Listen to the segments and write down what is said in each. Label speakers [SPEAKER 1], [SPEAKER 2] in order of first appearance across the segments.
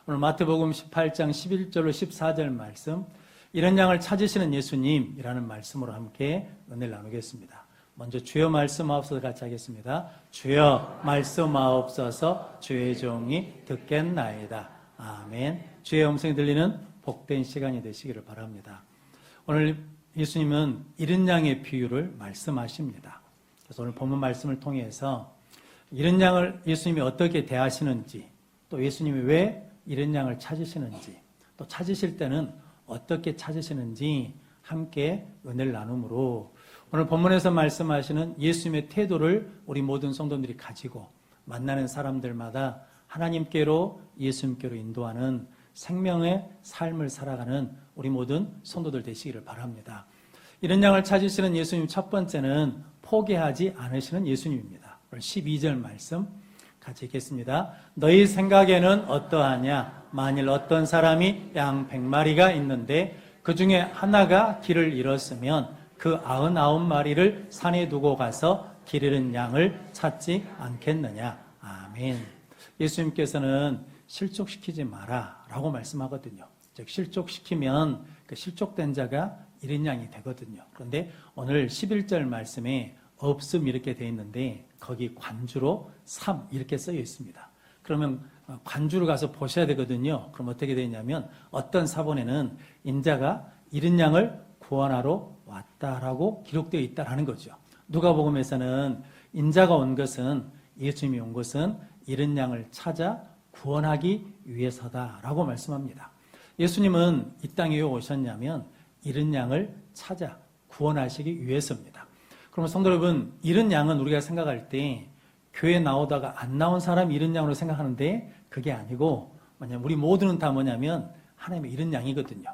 [SPEAKER 1] 오늘 마태복음 18장 11절로 14절 말씀, 이런 양을 찾으시는 예수님이라는 말씀으로 함께 은혜를 나누겠습니다. 먼저 주여 말씀하옵소서 같이 하겠습니다. 주여 말씀하옵소서, 주의 종이 듣겠나이다. 아멘. 주의 음성이 들리는 복된 시간이 되시기를 바랍니다. 오늘 예수님은 이른 양의 비유를 말씀하십니다. 그래서 오늘 본문 말씀을 통해서 이른 양을 예수님이 어떻게 대하시는지, 또 예수님이 왜 이른 양을 찾으시는지, 또 찾으실 때는 어떻게 찾으시는지 함께 은혜를 나눔으로 오늘 본문에서 말씀하시는 예수님의 태도를 우리 모든 성도들이 가지고 만나는 사람들마다 하나님께로, 예수님께로 인도하는 생명의 삶을 살아가는 우리 모든 성도들 되시기를 바랍니다. 이런 양을 찾으시는 예수님 첫 번째는 포기하지 않으시는 예수님입니다. 12절 말씀 같이 읽겠습니다. 너희 생각에는 어떠하냐? 만일 어떤 사람이 양 100마리가 있는데 그 중에 하나가 길을 잃었으면 그 99마리를 산에 두고 가서 길 잃은 양을 찾지 않겠느냐? 아멘. 예수님께서는 실족시키지 마라 라고 말씀하거든요. 즉 실족시키면 그 실족된 자가 잃은 양이 되거든요. 그런데 오늘 11절 말씀에 없음 이렇게 되어 있는데 거기 관주로 3 이렇게 쓰여 있습니다. 그러면 관주로 가서 보셔야 되거든요. 그럼 어떻게 되냐면 어떤 사본에는 인자가 잃은 양을 구원하러 왔다라고 기록되어 있다라는 거죠. 누가복음에서는 인자가 온 것은, 예수님이 온 것은 잃은 양을 찾아 구원하기 위해서다라고 말씀합니다. 예수님은 이 땅에 왜 오셨냐면 잃은 양을 찾아 구원하시기 위해서입니다. 그러면 성도 여러분, 잃은 양은 우리가 생각할 때 교회 나오다가 안 나온 사람이 잃은 양으로 생각하는데 그게 아니고 우리 모두는 다 뭐냐면 하나님의 잃은 양이거든요.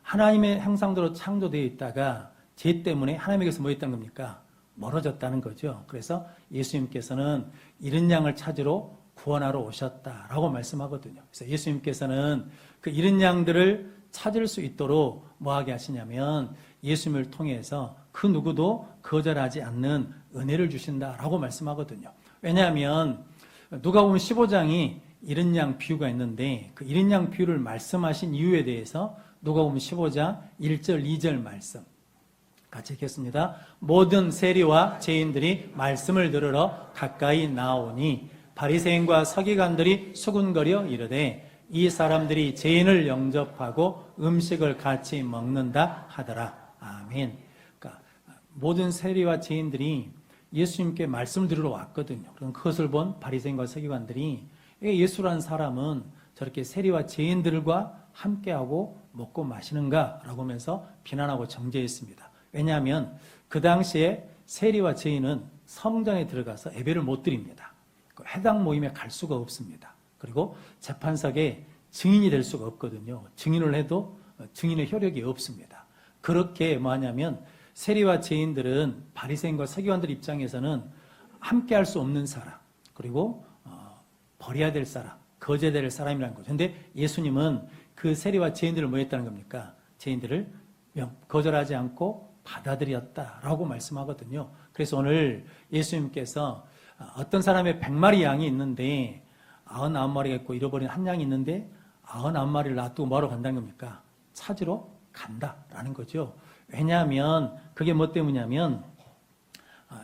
[SPEAKER 1] 하나님의 형상대로 창조되어 있다가 죄 때문에 하나님에게서 뭐 했다는 겁니까? 멀어졌다는 거죠. 그래서 예수님께서는 잃은 양을 찾으러 구원하러 오셨다라고 말씀하거든요. 그래서 예수님께서는 그 잃은 양들을 찾을 수 있도록 뭐하게 하시냐면 예수님을 통해서 그 누구도 거절하지 않는 은혜를 주신다라고 말씀하거든요. 왜냐하면 누가복음 15장이 잃은 양 비유가 있는데 그 잃은 양 비유를 말씀하신 이유에 대해서 누가복음 15장 1절 2절 말씀 같이 읽겠습니다. 모든 세리와 죄인들이 말씀을 들으러 가까이 나오니 바리새인과 서기관들이 수군거려 이르되 이 사람들이 죄인을 영접하고 음식을 같이 먹는다 하더라. 아멘. 그러니까 모든 세리와 죄인들이 예수님께 말씀을 들으러 왔거든요. 그럼 그것을 본 바리새인과 서기관들이 예수라는 사람은 저렇게 세리와 죄인들과 함께하고 먹고 마시는가라고 하면서 비난하고 정죄했습니다. 왜냐하면 그 당시에 세리와 죄인은 성전에 들어가서 예배를 못 드립니다. 해당 모임에 갈 수가 없습니다. 그리고 재판석에 증인이 될 수가 없거든요. 증인을 해도 증인의 효력이 없습니다. 그렇게 뭐하냐면 세리와 죄인들은 바리새인과 서기관들 입장에서는 함께 할 수 없는 사람, 그리고 버려야 될 사람, 거제될 사람이라는 거죠. 그런데 예수님은 그 세리와 죄인들을 뭐 했다는 겁니까? 죄인들을 거절하지 않고 받아들였다라고 말씀하거든요. 그래서 오늘 예수님께서 어떤 사람의 100마리 양이 있는데 99마리가 있고 잃어버린 한 양이 있는데 99마리를 놔두고 뭐하러 간다는 겁니까? 찾으러 간다라는 거죠. 왜냐하면 그게 뭐 때문이냐면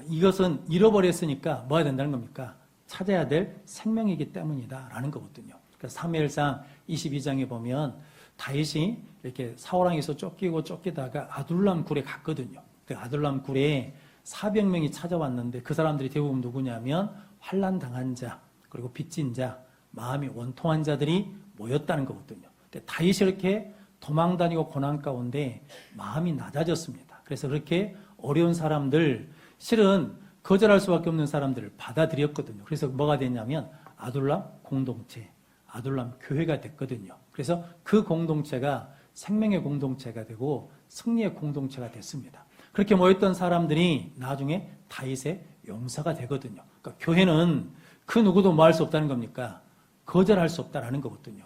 [SPEAKER 1] 이것은 잃어버렸으니까 뭐 해야 된다는 겁니까? 찾아야 될 생명이기 때문이다 라는 거거든요. 그래서 사무엘상 22장에 보면 다윗이 이렇게 사울왕에서 쫓기다가 아둘람 굴에 갔거든요. 그 아둘람 굴에 400명이 찾아왔는데 그 사람들이 대부분 누구냐면 환난 당한 자, 그리고 빚진 자, 마음이 원통한 자들이 모였다는 거거든요. 근데 다윗이 이렇게 도망다니고 고난 가운데 마음이 낮아졌습니다. 그래서 그렇게 어려운 사람들, 실은 거절할 수밖에 없는 사람들을 받아들였거든요. 그래서 뭐가 됐냐면 아둘람 공동체, 아둘람 교회가 됐거든요. 그래서 그 공동체가 생명의 공동체가 되고 승리의 공동체가 됐습니다. 그렇게 모였던 사람들이 나중에 다윗의 용사가 되거든요. 그러니까 교회는 그 누구도 뭐 할 수 없다는 겁니까? 거절할 수 없다라는 거거든요.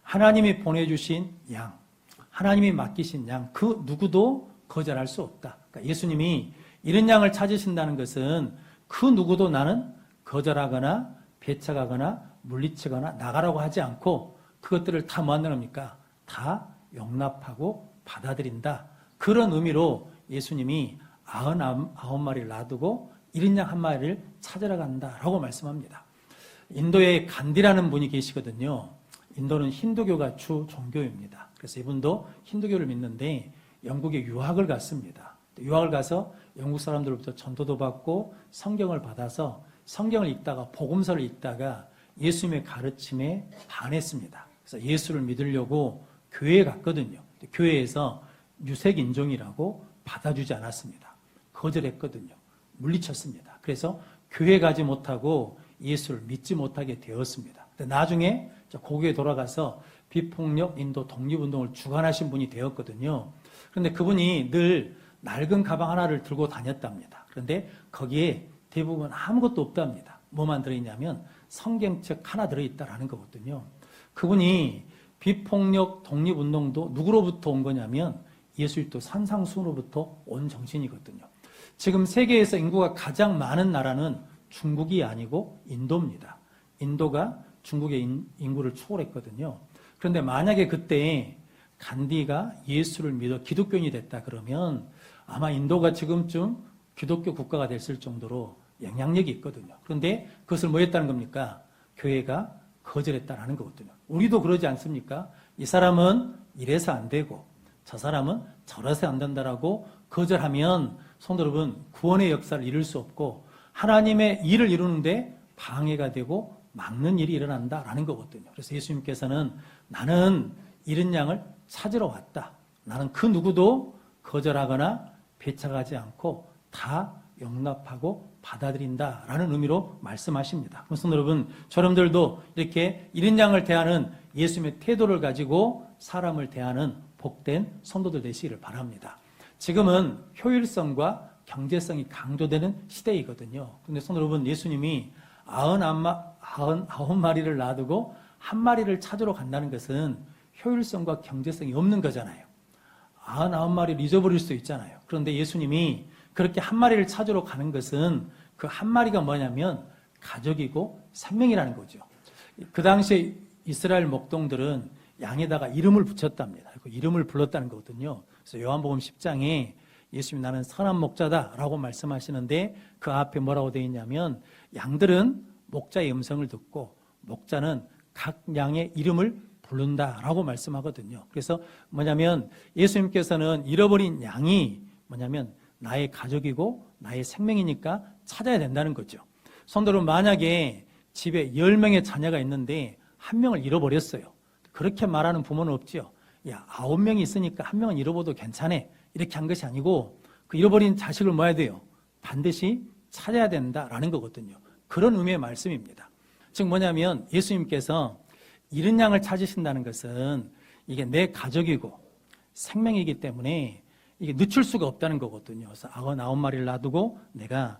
[SPEAKER 1] 하나님이 보내주신 양, 하나님이 맡기신 양, 그 누구도 거절할 수 없다. 그러니까 예수님이 이런 양을 찾으신다는 것은 그 누구도 나는 거절하거나 배척하거나 물리치거나 나가라고 하지 않고 그것들을 다 뭐 한다는 겁니까? 다 용납하고 받아들인다. 그런 의미로 예수님이 99마리를 놔두고 1인 양 1마리를 찾으러 간다라고 말씀합니다. 인도에 간디라는 분이 계시거든요. 인도는 힌두교가 주 종교입니다. 그래서 이분도 힌두교를 믿는데 영국에 유학을 갔습니다. 유학을 가서 영국 사람들로부터 전도도 받고 성경을 받아서 성경을 읽다가 복음서를 읽다가 예수님의 가르침에 반했습니다. 그래서 예수를 믿으려고 교회에 갔거든요. 교회에서 유색인종이라고 받아주지 않았습니다. 거절했거든요. 물리쳤습니다. 그래서 교회 가지 못하고 예수를 믿지 못하게 되었습니다. 나중에 고국에 돌아가서 비폭력 인도 독립운동을 주관하신 분이 되었거든요. 그런데 그분이 늘 낡은 가방 하나를 들고 다녔답니다. 그런데 거기에 대부분 아무것도 없답니다. 뭐만 들어있냐면 성경책 하나 들어있다라는 거거든요. 그분이 비폭력 독립운동도 누구로부터 온 거냐면 예수 그리스도 산상수훈으로부터 온 정신이거든요. 지금 세계에서 인구가 가장 많은 나라는 중국이 아니고 인도입니다. 인도가 중국의 인구를 초월했거든요. 그런데 만약에 그때 간디가 예수를 믿어 기독교인이 됐다 그러면 아마 인도가 지금쯤 기독교 국가가 됐을 정도로 영향력이 있거든요. 그런데 그것을 뭐 했다는 겁니까? 교회가 거절했다라는 거거든요. 우리도 그러지 않습니까? 이 사람은 이래서 안 되고 저 사람은 저래서 안 된다라고 거절하면 성도 여러분 구원의 역사를 이룰 수 없고 하나님의 일을 이루는데 방해가 되고 막는 일이 일어난다라는 거거든요. 그래서 예수님께서는 나는 잃은 양을 찾으러 왔다. 나는 그 누구도 거절하거나 배척하지 않고 다 용납하고 받아들인다라는 의미로 말씀하십니다. 그래서 여러분, 여러분들도 이렇게 잃은 양을 대하는 예수님의 태도를 가지고 사람을 대하는 복된 성도들 되시기를 바랍니다. 지금은 효율성과 경제성이 강조되는 시대이거든요. 그런데 성도 여러분, 예수님이 99마리를 놔두고 한 마리를 찾으러 간다는 것은 효율성과 경제성이 없는 거잖아요. 99마리를 잊어버릴 수도 있잖아요. 그런데 예수님이 그렇게 한 마리를 찾으러 가는 것은 그 한 마리가 뭐냐면 가족이고 생명이라는 거죠. 그 당시에 이스라엘 목동들은 양에다가 이름을 붙였답니다. 그 이름을 불렀다는 거거든요. 그래서 요한복음 10장에 예수님이 나는 선한 목자다라고 말씀하시는데 그 앞에 뭐라고 되어 있냐면 양들은 목자의 음성을 듣고 목자는 각 양의 이름을 부른다라고 말씀하거든요. 그래서 뭐냐면 예수님께서는 잃어버린 양이 뭐냐면 나의 가족이고 나의 생명이니까 찾아야 된다는 거죠. 성도는 만약에 집에 10명의 자녀가 있는데 한 명을 잃어버렸어요. 그렇게 말하는 부모는 없지요. 야, 9명이 있으니까 한 명은 잃어버려도 괜찮아. 이렇게 한 것이 아니고 그 잃어버린 자식을 뭐 해야 돼요? 반드시 찾아야 된다라는 거거든요. 그런 의미의 말씀입니다. 즉 뭐냐면 예수님께서 잃은 양을 찾으신다는 것은 이게 내 가족이고 생명이기 때문에 이게 늦출 수가 없다는 거거든요. 그래서 99마리를 놔두고 내가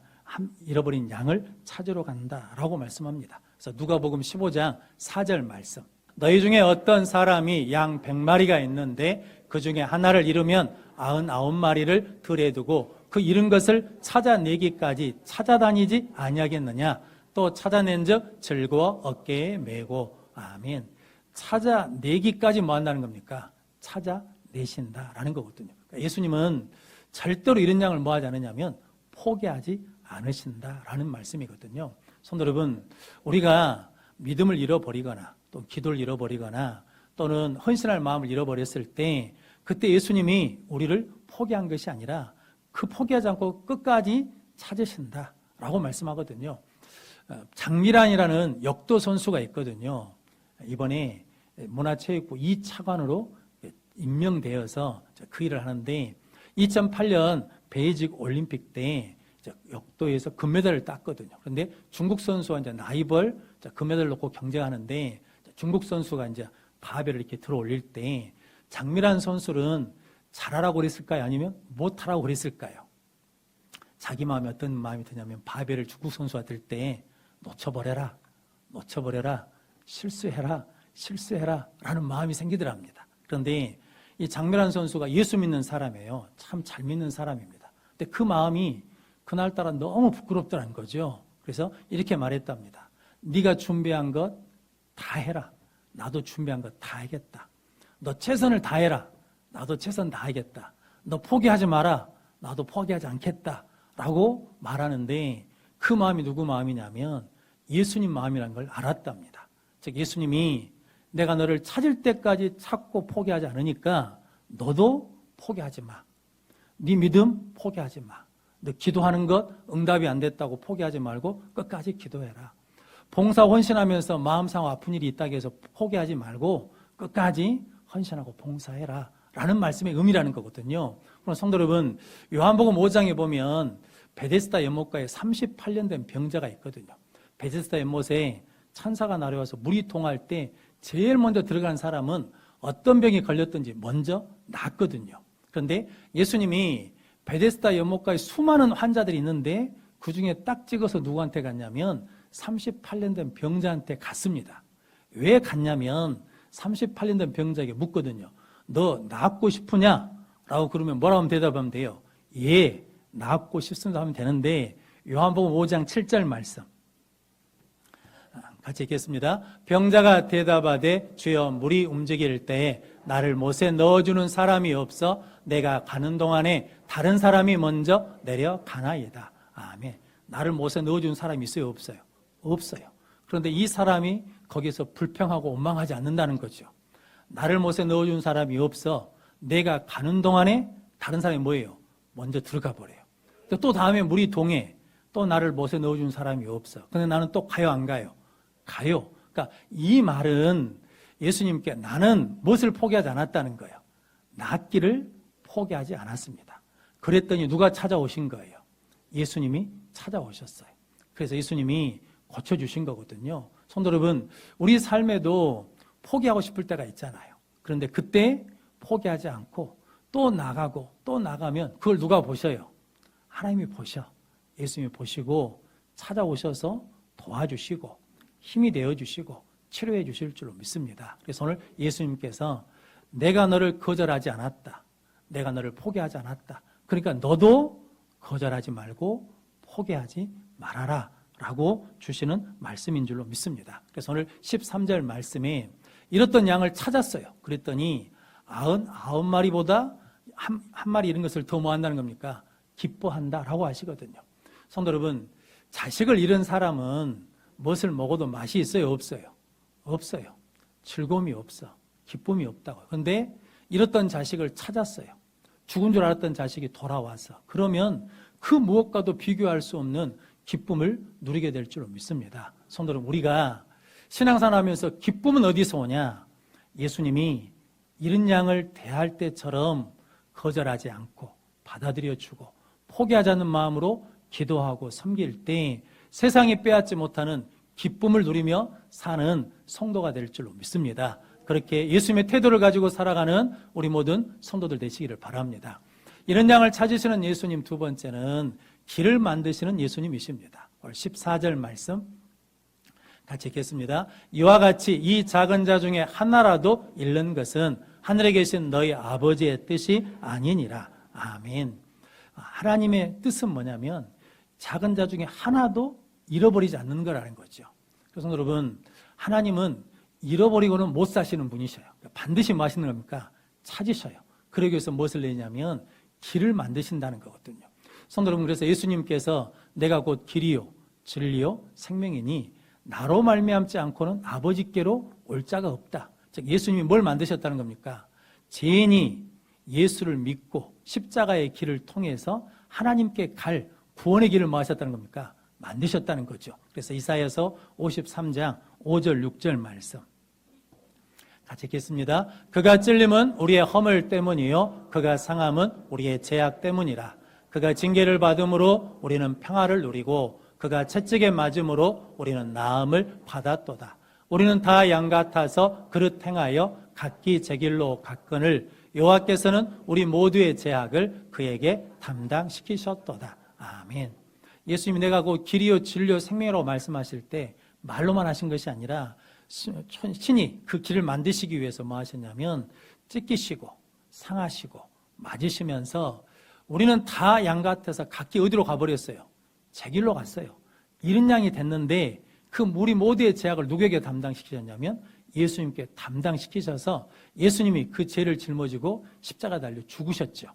[SPEAKER 1] 잃어버린 양을 찾으러 간다라고 말씀합니다. 그래서 누가복음 15장 4절 말씀. 너희 중에 어떤 사람이 양 100마리가 있는데 그 중에 하나를 잃으면 99마리를 들에 두고 그 잃은 것을 찾아내기까지 찾아다니지 아니하겠느냐. 또 찾아낸즉 즐거워 어깨에 메고. 아멘. 찾아내기까지 뭐 한다는 겁니까? 찾아내신다라는 거거든요. 그러니까 예수님은 절대로 잃은 양을 뭐 하지 않느냐면 포기하지 않으신다라는 말씀이거든요. 성도 여러분, 우리가 믿음을 잃어버리거나 또 기도를 잃어버리거나 또는 헌신할 마음을 잃어버렸을 때 그때 예수님이 우리를 포기한 것이 아니라 그 포기하지 않고 끝까지 찾으신다라고 말씀하거든요. 장미란이라는 역도 선수가 있거든요. 이번에 문화체육부 2차관으로 임명되어서 그 일을 하는데 2008년 베이직 올림픽 때 역도에서 금메달을 땄거든요. 그런데 중국 선수와 이제 라이벌 금메달을 놓고 경쟁하는데 중국 선수가 이제 바벨을 이렇게 들어 올릴 때 장미란 선수는 잘하라고 그랬을까요? 아니면 못하라고 그랬을까요? 자기 마음이 어떤 마음이 드냐면 바벨을 중국 선수가 들 때 놓쳐버려라, 실수해라 라는 마음이 생기더랍니다. 그런데 이 장미란 선수가 예수 믿는 사람이에요. 참 잘 믿는 사람입니다. 근데 그 마음이 그날따라 너무 부끄럽더라는 거죠. 그래서 이렇게 말했답니다. 네가 준비한 것 다 해라. 나도 준비한 거 다 하겠다. 너 최선을 다해라. 나도 최선 다하겠다. 너 포기하지 마라. 나도 포기하지 않겠다. 라고 말하는데 그 마음이 누구 마음이냐면 예수님 마음이라는 걸 알았답니다. 즉 예수님이 내가 너를 찾을 때까지 찾고 포기하지 않으니까 너도 포기하지 마. 네 믿음 포기하지 마. 너 기도하는 것 응답이 안 됐다고 포기하지 말고 끝까지 기도해라. 봉사 헌신하면서 마음 상하고 아픈 일이 있다고 해서 포기하지 말고 끝까지 헌신하고 봉사해라 라는 말씀의 의미라는 거거든요. 그럼 성도 여러분, 요한복음 5장에 보면 베데스다 연못가에 38년 된 병자가 있거든요. 베데스다 연못에 천사가 내려와서 물이 통할 때 제일 먼저 들어간 사람은 어떤 병이 걸렸든지 먼저 낫거든요. 그런데 예수님이 베데스다 연못가에 수많은 환자들이 있는데 그중에 딱 찍어서 누구한테 갔냐면 38년 된 병자한테 갔습니다. 왜 갔냐면 38년 된 병자에게 묻거든요. 너 낫고 싶으냐? 라고 그러면 뭐라고 하면 대답하면 돼요? 예, 낫고 싶습니다 하면 되는데 요한복음 5장 7절 말씀 같이 읽겠습니다. 병자가 대답하되 주여 물이 움직일 때에 나를 못에 넣어주는 사람이 없어 내가 가는 동안에 다른 사람이 먼저 내려가나이다. 아멘. 나를 못에 넣어주는 사람이 있어요? 없어요? 없어요. 그런데 이 사람이 거기서 불평하고 원망하지 않는다는 거죠. 나를 못에 넣어주는 사람이 없어 내가 가는 동안에 다른 사람이 뭐예요? 먼저 들어가 버려요. 또 다음에 물이 동해 또 나를 못에 넣어주는 사람이 없어. 근데 나는 또 가요 안 가요? 가요. 그러니까 이 말은 예수님께 나는 무엇을 포기하지 않았다는 거예요. 낫기를 포기하지 않았습니다. 그랬더니 누가 찾아오신 거예요? 예수님이 찾아오셨어요. 그래서 예수님이 고쳐주신 거거든요. 성도 여러분, 우리 삶에도 포기하고 싶을 때가 있잖아요. 그런데 그때 포기하지 않고 또 나가고 또 나가면 그걸 누가 보셔요? 하나님이 보셔. 예수님이 보시고 찾아오셔서 도와주시고 힘이 되어주시고 치료해 주실 줄로 믿습니다. 그래서 오늘 예수님께서 내가 너를 거절하지 않았다. 내가 너를 포기하지 않았다. 그러니까 너도 거절하지 말고 포기하지 말아라 라고 주시는 말씀인 줄로 믿습니다. 그래서 오늘 13절 말씀에 잃었던 양을 찾았어요. 그랬더니 99마리보다 한 마리 잃은 것을 더 뭐 한다는 겁니까? 기뻐한다라고 하시거든요. 성도 여러분, 자식을 잃은 사람은 무엇을 먹어도 맛이 있어요? 없어요? 없어요. 즐거움이 없어. 기쁨이 없다고. 그런데 잃었던 자식을 찾았어요. 죽은 줄 알았던 자식이 돌아와서 그러면 그 무엇과도 비교할 수 없는 기쁨을 누리게 될 줄로 믿습니다. 성도 여러분, 우리가 신앙생활 하면서 기쁨은 어디서 오냐? 예수님이 잃은 양을 대할 때처럼 거절하지 않고 받아들여주고 포기하지 않는 마음으로 기도하고 섬길 때 세상이 빼앗지 못하는 기쁨을 누리며 사는 성도가 될 줄로 믿습니다. 그렇게 예수님의 태도를 가지고 살아가는 우리 모든 성도들 되시기를 바랍니다. 이런 양을 찾으시는 예수님 두 번째는 길을 만드시는 예수님이십니다. 오늘 14절 말씀 같이 읽겠습니다. 이와 같이 이 작은 자 중에 하나라도 잃는 것은 하늘에 계신 너희 아버지의 뜻이 아니니라. 아멘. 하나님의 뜻은 뭐냐면 작은 자 중에 하나도 잃어버리지 않는 거라는 거죠. 그래서 여러분, 하나님은 잃어버리고는 못 사시는 분이셔요. 반드시 뭐 하시는 겁니까? 찾으셔요. 그러기 위해서 무엇을 내냐면 길을 만드신다는 거거든요. 성도 여러분, 그래서 예수님께서 내가 곧 길이요 진리요 생명이니 나로 말미암지 않고는 아버지께로 올 자가 없다. 즉 예수님이 뭘 만드셨다는 겁니까? 죄인이 예수를 믿고 십자가의 길을 통해서 하나님께 갈 구원의 길을 뭐 하셨다는 겁니까? 만드셨다는 거죠. 그래서 이사야서 53장 5절 6절 말씀 같이 읽겠습니다. 그가 찔림은 우리의 허물 때문이요 그가 상함은 우리의 죄악 때문이라. 그가 징계를 받음으로 우리는 평화를 누리고 그가 채찍에 맞음으로 우리는 나음을 받았도다. 우리는 다 양 같아서 그릇 행하여 각기 제 길로 갔거늘 여호와께서는 우리 모두의 죄악을 그에게 담당시키셨도다. 아멘. 예수님이 내가 곧 길이요 진리요 생명이라고 말씀하실 때 말로만 하신 것이 아니라 신이 그 길을 만드시기 위해서 뭐 하셨냐면 찢기시고 상하시고 맞으시면서 우리는 다 양 같아서 각기 어디로 가버렸어요? 제 길로 갔어요. 잃은 양이 됐는데 그 우리 모두의 죄악을 누구에게 담당시키셨냐면 예수님께 담당시키셔서 예수님이 그 죄를 짊어지고 십자가 달려 죽으셨죠.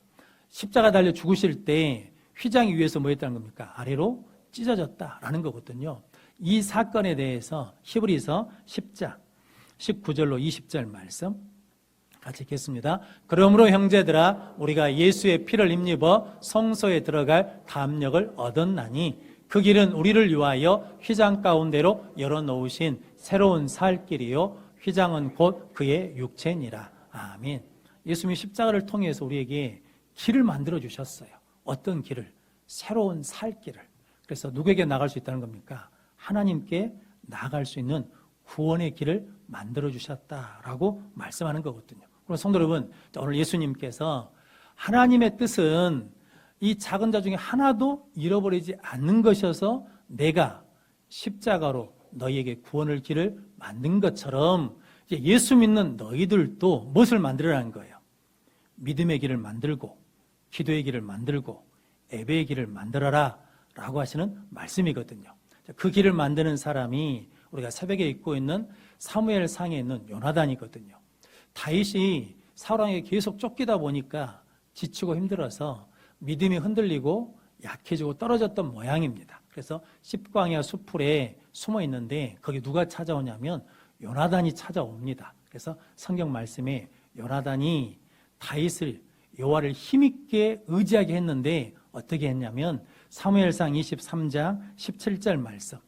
[SPEAKER 1] 십자가 달려 죽으실 때 휘장이 위에서 뭐 했다는 겁니까? 아래로 찢어졌다라는 거거든요. 이 사건에 대해서 히브리서 10장 19절로 20절 말씀 같이 읽겠습니다. 그러므로 형제들아 우리가 예수의 피를 힘입어 성소에 들어갈 담력을 얻었나니 그 길은 우리를 위하여 휘장 가운데로 열어놓으신 새로운 살 길이요 휘장은 곧 그의 육체니라. 아멘. 예수님이 십자가를 통해서 우리에게 길을 만들어 주셨어요. 어떤 길을? 새로운 살 길을. 그래서 누구에게 나갈 수 있다는 겁니까? 하나님께 나갈 수 있는 구원의 길을 만들어 주셨다라고 말씀하는 거거든요. 그럼 성도 여러분, 오늘 예수님께서 하나님의 뜻은 이 작은 자 중에 하나도 잃어버리지 않는 것이어서 내가 십자가로 너희에게 구원의 길을 만든 것처럼 이제 예수 믿는 너희들도 무엇을 만들어라는 거예요? 믿음의 길을 만들고 기도의 길을 만들고 예배의 길을 만들어라 라고 하시는 말씀이거든요. 그 길을 만드는 사람이 우리가 새벽에 읽고 있는 사무엘상에 있는 요나단이거든요. 다윗이 사울왕에게 계속 쫓기다 보니까 지치고 힘들어서 믿음이 흔들리고 약해지고 떨어졌던 모양입니다. 그래서 십광야 수풀에 숨어 있는데 거기 누가 찾아오냐면 요나단이 찾아옵니다. 그래서 성경 말씀에 요나단이 다윗을 여호와를 힘있게 의지하게 했는데 어떻게 했냐면 사무엘상 23장 17절 말씀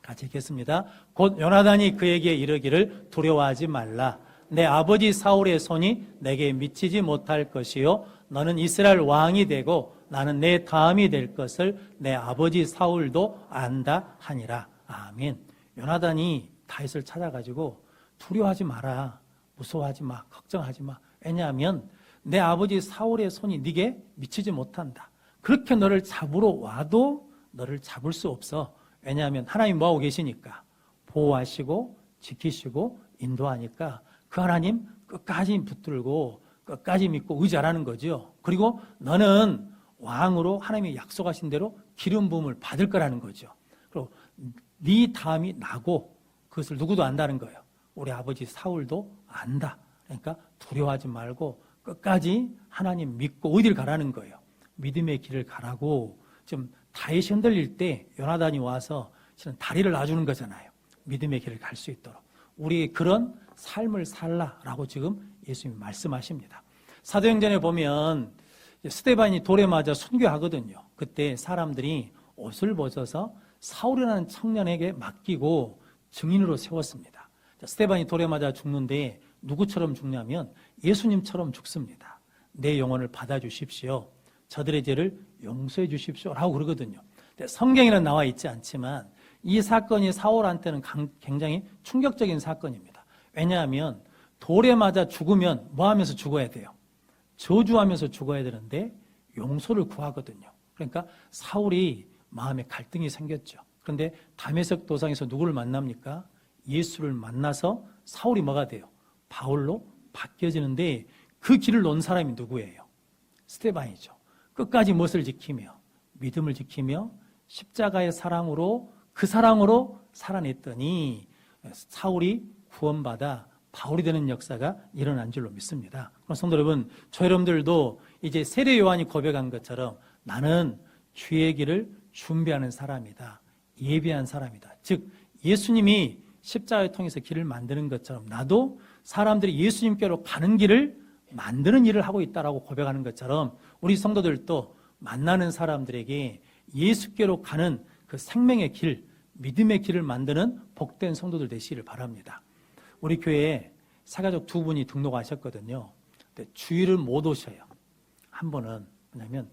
[SPEAKER 1] 같이 읽겠습니다. 곧 요나단이 그에게 이르기를 두려워하지 말라. 내 아버지 사울의 손이 내게 미치지 못할 것이요 너는 이스라엘 왕이 되고 나는 내 다음이 될 것을 내 아버지 사울도 안다 하니라. 아멘. 요나단이 다윗을 찾아가지고 두려워하지 마라. 무서워하지 마. 걱정하지 마. 왜냐하면 내 아버지 사울의 손이 네게 미치지 못한다. 그렇게 너를 잡으러 와도 너를 잡을 수 없어. 왜냐하면 하나님 뭐하고 계시니까 보호하시고 지키시고 인도하니까 그 하나님 끝까지 붙들고 끝까지 믿고 의지하라는 거죠. 그리고 너는 왕으로 하나님이 약속하신 대로 기름 부음을 받을 거라는 거죠. 그리고 네 다음이 나고 그것을 누구도 안다는 거예요. 우리 아버지 사울도 안다. 그러니까 두려워하지 말고 끝까지 하나님 믿고 어디를 가라는 거예요. 믿음의 길을 가라고. 지금 다윗이 흔들릴 때 요나단이 와서 실은 다리를 놔주는 거잖아요. 믿음의 길을 갈 수 있도록. 우리 그런 삶을 살라라고 지금 예수님이 말씀하십니다. 사도행전에 보면 스데반이 돌에 맞아 순교하거든요. 그때 사람들이 옷을 벗어서 사울이라는 청년에게 맡기고 증인으로 세웠습니다. 스데반이 돌에 맞아 죽는데 누구처럼 죽냐면 예수님처럼 죽습니다. 내 영혼을 받아주십시오. 저들의 죄를 용서해 주십시오라고 그러거든요. 성경에는 나와 있지 않지만 이 사건이 사울한테는 굉장히 충격적인 사건입니다. 왜냐하면 돌에 맞아 죽으면 뭐 하면서 죽어야 돼요? 저주하면서 죽어야 되는데 용서를 구하거든요. 그러니까 사울이 마음에 갈등이 생겼죠. 그런데 다메섹 도상에서 누구를 만납니까? 예수를 만나서 사울이 뭐가 돼요? 바울로 바뀌어지는데 그 길을 놓은 사람이 누구예요? 스데반이죠. 끝까지 무엇을 지키며 믿음을 지키며 십자가의 사랑으로 그 사랑으로 살아냈더니 사울이 구원받아 바울이 되는 역사가 일어난 줄로 믿습니다. 그럼 성도 여러분, 저 여러분들도 이제 세례 요한이 고백한 것처럼 나는 주의 길을 준비하는 사람이다. 예비한 사람이다. 즉 예수님이 십자가를 통해서 길을 만드는 것처럼 나도 사람들이 예수님께로 가는 길을 만드는 일을 하고 있다라고 고백하는 것처럼 우리 성도들도 만나는 사람들에게 예수께로 가는 그 생명의 길, 믿음의 길을 만드는 복된 성도들 되시기를 바랍니다. 우리 교회에 사가족 두 분이 등록하셨거든요. 근데 주일을 못 오셔요. 한 번은 왜냐하면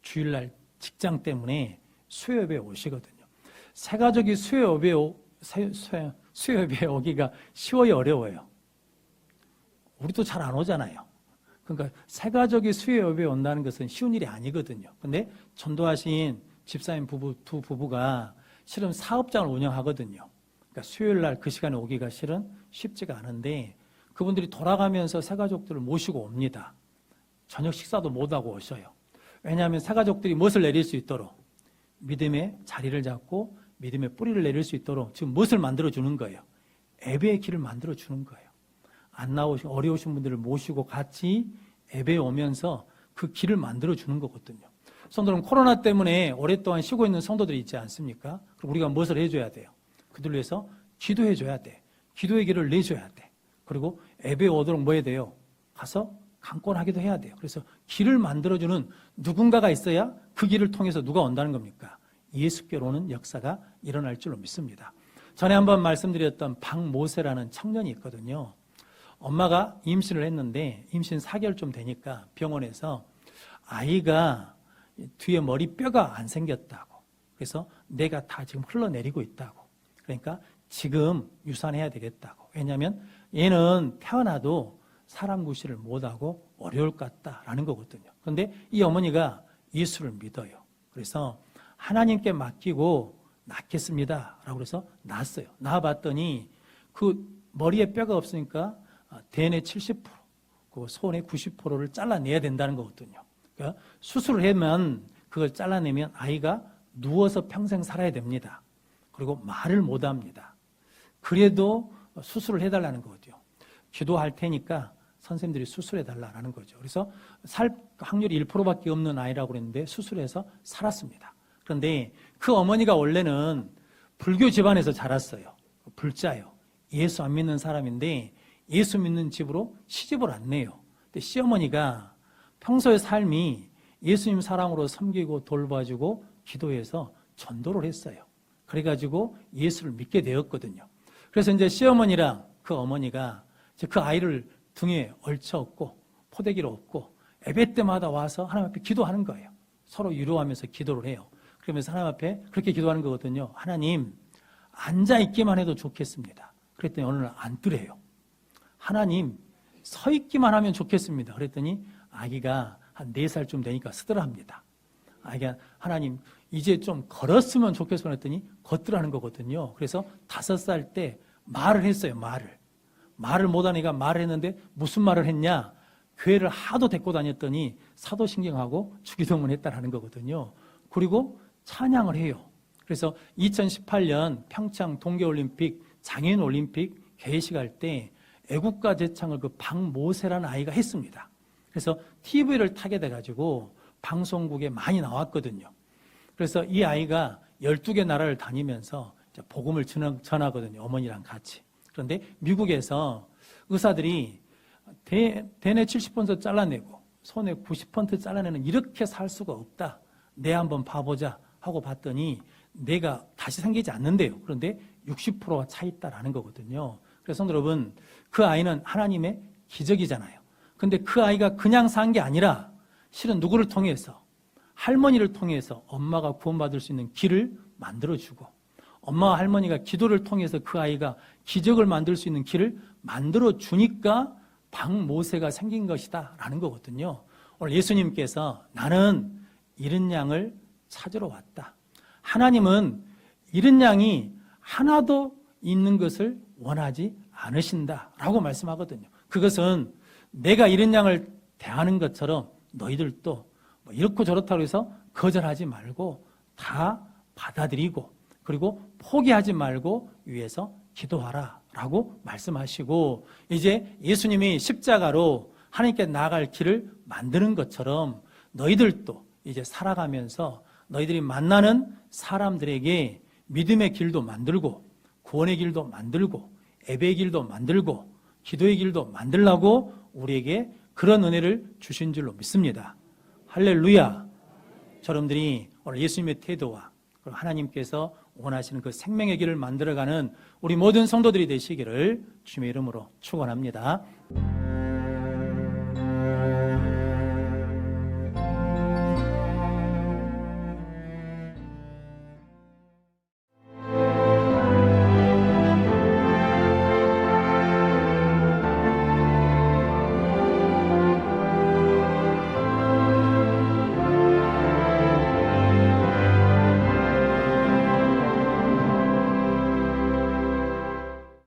[SPEAKER 1] 주일날 직장 때문에 수요예배에 오시거든요. 새가족이 수요예배에 오기가 쉬워요, 어려워요? 우리도 잘 안 오잖아요. 그러니까 새가족이 수요예배에 온다는 것은 쉬운 일이 아니거든요. 근데 전도하신 집사님 두 부부가 실은 사업장을 운영하거든요. 그러니까 수요일날 그 시간에 오기가 실은 쉽지가 않은데 그분들이 돌아가면서 새가족들을 모시고 옵니다. 저녁 식사도 못하고 오셔요. 왜냐하면 새가족들이 무엇을 내릴 수 있도록 믿음의 자리를 잡고 믿음의 뿌리를 내릴 수 있도록 지금 무엇을 만들어주는 거예요? 예배의 길을 만들어 주는 거예요. 안 나오신 어려우신 분들을 모시고 같이 예배에 오면서 그 길을 만들어 주는 거거든요. 성도는 코로나 때문에 오랫동안 쉬고 있는 성도들이 있지 않습니까? 그럼 우리가 무엇을 해줘야 돼요? 그들을 위해서 기도해 줘야 돼. 기도의 길을 내줘야 돼. 그리고 예배에 오도록 뭐 해야 돼요? 가서 강권하기도 해야 돼요. 그래서 길을 만들어주는 누군가가 있어야 그 길을 통해서 누가 온다는 겁니까? 예수께로 오는 역사가 일어날 줄로 믿습니다. 전에 한번 말씀드렸던 박모세라는 청년이 있거든요. 엄마가 임신을 했는데 임신 4개월쯤 되니까 병원에서 아이가 뒤에 머리뼈가 안 생겼다고. 그래서 내가 다 지금 흘러내리고 있다고. 그러니까 지금 유산해야 되겠다고. 왜냐하면 얘는 태어나도 사람 구실을 못하고 어려울 것 같다라는 거거든요. 그런데 이 어머니가 예수를 믿어요. 그래서 하나님께 맡기고 낳겠습니다 라고 해서 낳았어요. 낳아봤더니 그 머리에 뼈가 없으니까 대뇌 70%, 그 소뇌 90%를 잘라내야 된다는 거거든요. 그러니까 수술을 하면 그걸 잘라내면 아이가 누워서 평생 살아야 됩니다. 그리고 말을 못합니다. 그래도 수술을 해달라는 거거든요. 기도할 테니까 선생님들이 수술해달라는 거죠. 그래서 살 확률이 1%밖에 없는 아이라고 그랬는데 수술해서 살았습니다. 그런데 그 어머니가 원래는 불교 집안에서 자랐어요. 불자예요. 예수 안 믿는 사람인데 예수 믿는 집으로 시집을 안 내요. 근데 시어머니가 평소의 삶이 예수님 사랑으로 섬기고 돌봐주고 기도해서 전도를 했어요. 그래가지고 예수를 믿게 되었거든요. 그래서 이제 시어머니랑 그 어머니가 이제 그 아이를 등에 얽혀 업고 포대기로 업고 예배 때마다 와서 하나님 앞에 기도하는 거예요. 서로 위로하면서 기도를 해요. 그러면서 하나님 앞에 그렇게 기도하는 거거든요. 하나님, 앉아있기만 해도 좋겠습니다. 그랬더니 어느 날 앉더래요. 하나님, 서 있기만 하면 좋겠습니다. 그랬더니 아기가 한 4살쯤 되니까 쓰더랍니다. 아기가 하나님, 이제 좀 걸었으면 좋겠어 그랬더니 걷더라는 거거든요. 그래서 5살 때 말을 했어요. 말을 못하니까 말을 했는데 무슨 말을 했냐? 교회를 하도 데리고 다녔더니 사도신경하고 주기도문 했다라는 거거든요. 그리고 찬양을 해요. 그래서 2018년 평창 동계올림픽, 장애인올림픽 개회식할 때 애국가 제창을 그 박모세라는 아이가 했습니다. 그래서 TV를 타게 돼가지고 방송국에 많이 나왔거든요. 그래서 이 아이가 12개 나라를 다니면서 복음을 전하거든요. 어머니랑 같이. 그런데 미국에서 의사들이 대뇌 70% 잘라내고 손에 90% 잘라내는 이렇게 살 수가 없다. 내 한번 봐보자 하고 봤더니 뇌가 다시 생기지 않는데요. 그런데 60%가 차 있다라는 거거든요. 그래서 성도 여러분, 그 아이는 하나님의 기적이잖아요. 근데 그 아이가 그냥 산 게 아니라 실은 누구를 통해서? 할머니를 통해서 엄마가 구원받을 수 있는 길을 만들어주고 엄마와 할머니가 기도를 통해서 그 아이가 기적을 만들 수 있는 길을 만들어주니까 박모세가 생긴 것이다 라는 거거든요. 오늘 예수님께서 나는 잃은 양을 찾으러 왔다. 하나님은 잃은 양이 하나도 있는 것을 원하지 않으신다라고 말씀하거든요. 그것은 내가 잃은 양을 대하는 것처럼 너희들도 뭐 이렇고 저렇다고 해서 거절하지 말고 다 받아들이고 그리고 포기하지 말고 위에서 기도하라 라고 말씀하시고 이제 예수님이 십자가로 하나님께 나아갈 길을 만드는 것처럼 너희들도 이제 살아가면서 너희들이 만나는 사람들에게 믿음의 길도 만들고 구원의 길도 만들고 예배의 길도 만들고 기도의 길도 만들라고 우리에게 그런 은혜를 주신 줄로 믿습니다. 할렐루야. 여러분들이 오늘 예수님의 태도와 하나님께서 원하시는 그 생명의 길을 만들어가는 우리 모든 성도들이 되시기를 주님의 이름으로 축원합니다.